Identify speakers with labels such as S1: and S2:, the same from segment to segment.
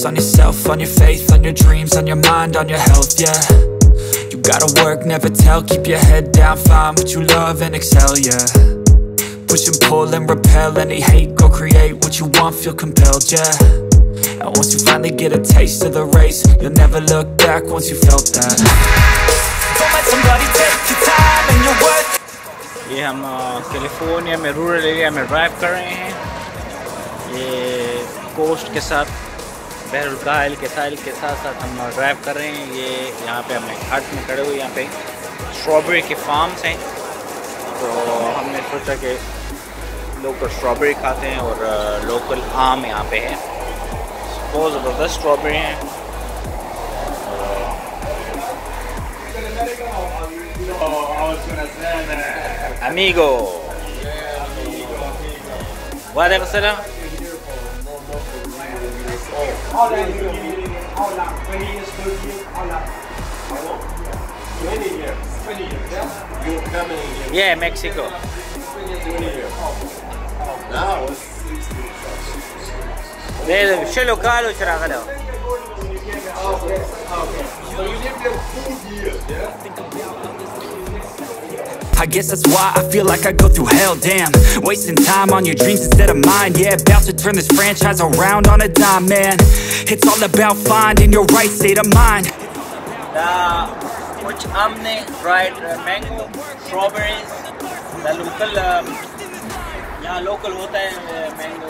S1: focus on yourself, on your faith, on your dreams, on your mind, on your health, yeah. You gotta work, never tell, keep your head down, find what you love and excel, yeah. Push and pull and repel any hate, go create what you want, feel compelled, yeah. And once you finally get a taste of the race, you'll never look back once you felt that. Don't let somebody take your time and your worth.
S2: ये हम California में rural area में drive कर रहे हैं। ये coast के साथ बहरुल काहिल के साहिल के साथ साथ हम ड्राइव कर रहे हैं। ये यहाँ पे हमने हट में खड़े हुए, यहाँ पे स्ट्रॉबेरी के फार्म्स हैं, तो हमने सोचा कि लोकल स्ट्रॉबेरी खाते हैं और लोकल आम यहाँ पे है। बहुत ज़बरदस्त स्ट्रॉबेरी हैं। Amigo. وعليكم السلام. Yeah, Mexico. ده شو لوكال وش راغله؟
S1: I guess that's why I feel like I go through hell, damn. Wasting time on your dreams instead of mine, yeah. About to turn this franchise around on a dime, man. It's all about finding your right state of mind.
S2: Which हमने dried mango, strawberries, the local यहाँ local होता है mango,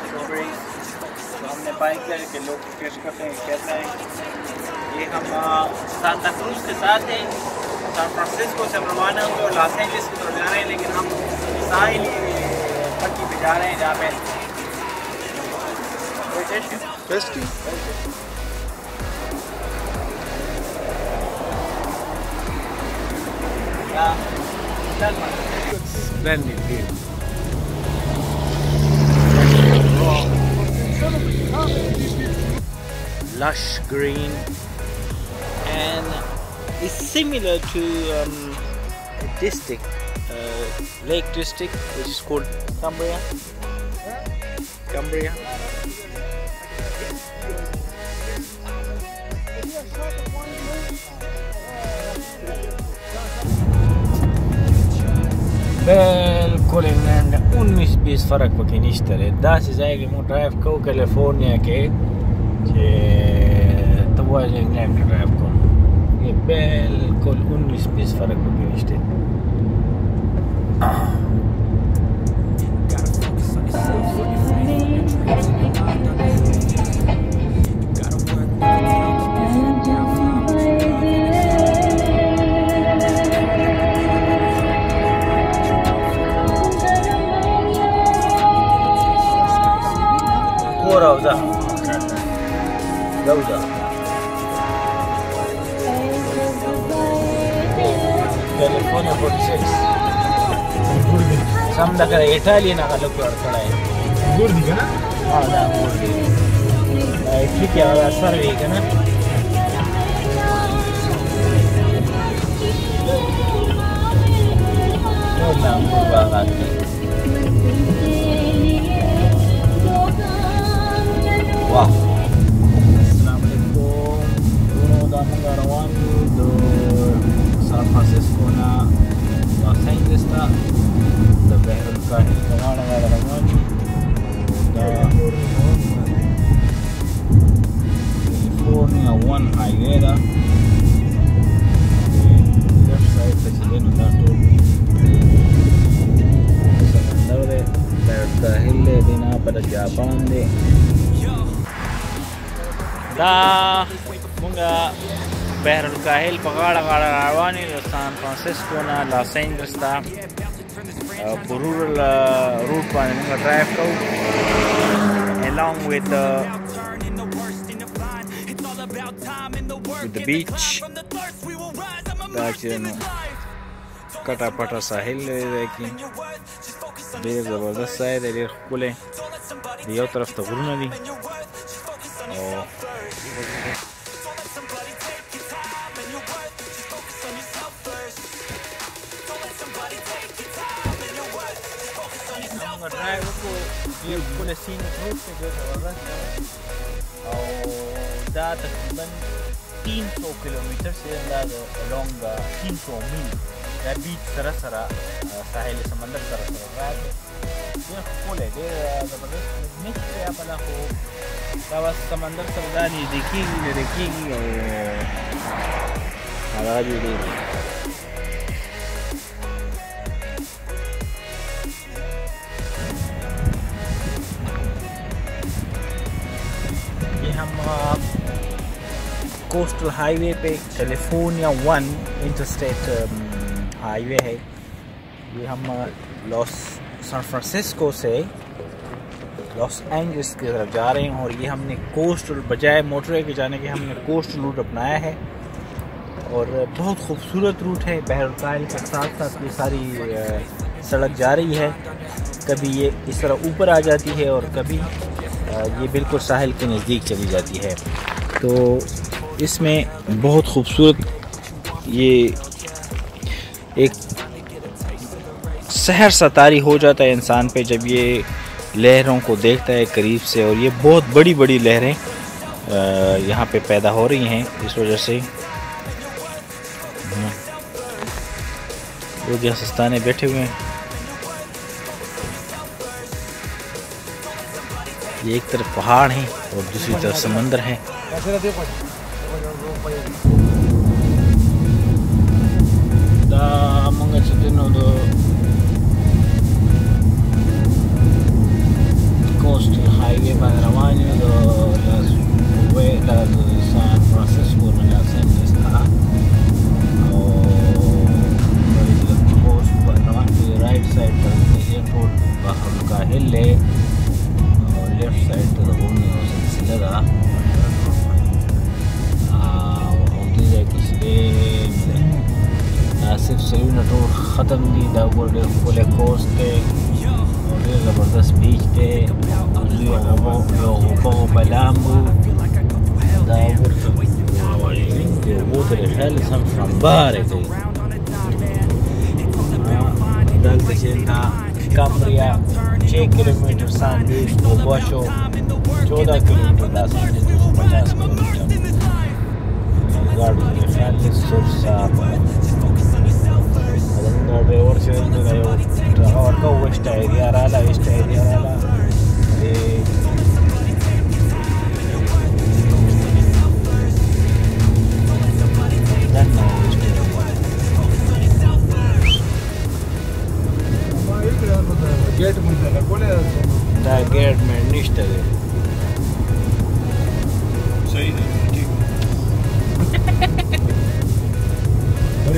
S2: strawberries. तो हमने bike करके लोग test करते हैं कैसा है। ये हम सांता क्रूज के साथ हैं, सैन फ्रांसिस्को से हम रवाना हुए और लॉस एंजलिस की तरफ जा रहे हैं, लेकिन हम साहिल पट्टी पे जा रहे हैं जहाँ पे lush green and is similar to a district, lake district, which is called Cumbria. बिल्कुल इंग्लैंड 19-20 फर्क पकी निश्तरे दास जाएगी मो ड्राइव को कैलिफोर्निया के तो वो इंग्लैंड ड्राइव को ये बिल्कुल 19-20 फर्क पकी निश्ते Gauza. California 46. Some da kare Italian agalo kya orkada hai. Gurdi kana? Ha, da gurdi. Itli kya wala sarve kana? No naam bagat. Wow. San Francisco na Los Angeles na the Bहरुल काहिल कमाना वाला रवान California 1 highway da left side se chile no da to समंदर de Bहरुल काहिल le dina pada Japan de da munga बहरुल काहिल पगाड़ा गाड़ा रवानी San Francisco ना Los Angeles था रूरल रूट पर मुंगा ड्राइव को along with the beach दाचेनो कटा पटा साहिल लेकिन देर ज़बरदस्त है देर खुले दियो तरफ तो गुरु दी और ड्राइव को ये पूरे सीन रोड पे जो है और दा तकरीबन 300 किलोमीटर से अंदाज अलोंग 300 मील दा बीच सरासरा साहिल समंदर सरासरा ये खोले दे जबरदस्त निश्चय अपना हो दा समंदर सरदानी देखिएगी और आवाज भी हम कोस्टल हाईवे पे कैलिफोर्निया 1 इंटरस्टेट हाईवे है। ये हम सैन फ्रांसिस्को से लॉस एंजल्स की तरफ जा रहे हैं और ये हमने कोस्टल बजाय मोटरवे के जाने के हमने कोस्टल रूट अपनाया है और बहुत खूबसूरत रूट है। बहरुल के साथ साथ ये सारी सड़क जा रही है, कभी ये इस तरह ऊपर आ जाती है और कभी ये बिल्कुल साहिल के नज़दीक चली जाती है। तो इसमें बहुत खूबसूरत ये एक सहर सतारी हो जाता है इंसान पे जब ये लहरों को देखता है करीब से। और ये बहुत बड़ी बड़ी लहरें यहाँ पे पैदा हो रही हैं, इस वजह से लोग यहाँ सस्ताने बैठे हुए हैं। ये एक तरफ पहाड़ हैं और दूसरी तरफ समंदर है। कोस्टल हाईवे पर रवानी सैन फ्रांसिस्को में लॉस एंजल्स था और राइट साइड पर एयरपोर्ट बहरुल का हिल है और लेफ्ट साइड पर घूमने का सिलसिला था और सिर्फ सलूना टूर ख़त्म नहीं था पूरे कोस्ट के और ये ज़बरदस्त बीच थे पलामू वो तेरे ख्याल से हम बाहर थे Kamaria 6 kilometre सांदीज Osho 14 kilometre 250 kilometre गाड़ी के ख्याल से सुरसा ड्राइवर से और का वेस्ट एरिया रहा गेट में निष्ठ है सही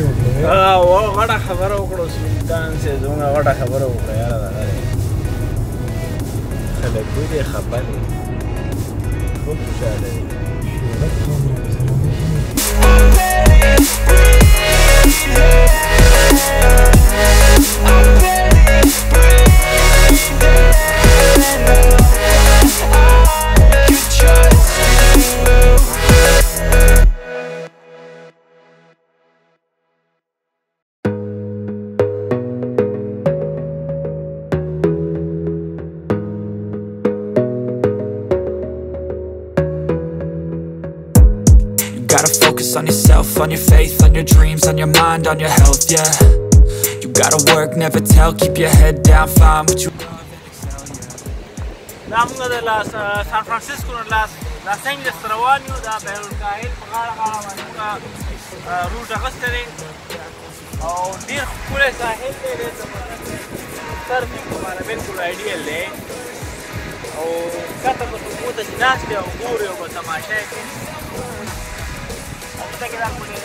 S2: वो बड़ा खबर हो सुल्तान से दूंगा बड़ा खबर हो यार खले कोई खबर बहुत खुशहाल है।
S1: Gotta focus on yourself, on your faith, on your dreams, on your mind, on your health, yeah. You gotta work, never tell, keep your head down, find what you
S2: Namga de San Francisco Los Angeles Travanio da Behruल काहिल पगाड़ा root अगस्tere और देर पूरे साहिल ले surfing हमारा बिल्कुल ideal है और कतब तो बहुत नाच के घूरे और तमाशा है अभी तक इधर मुझे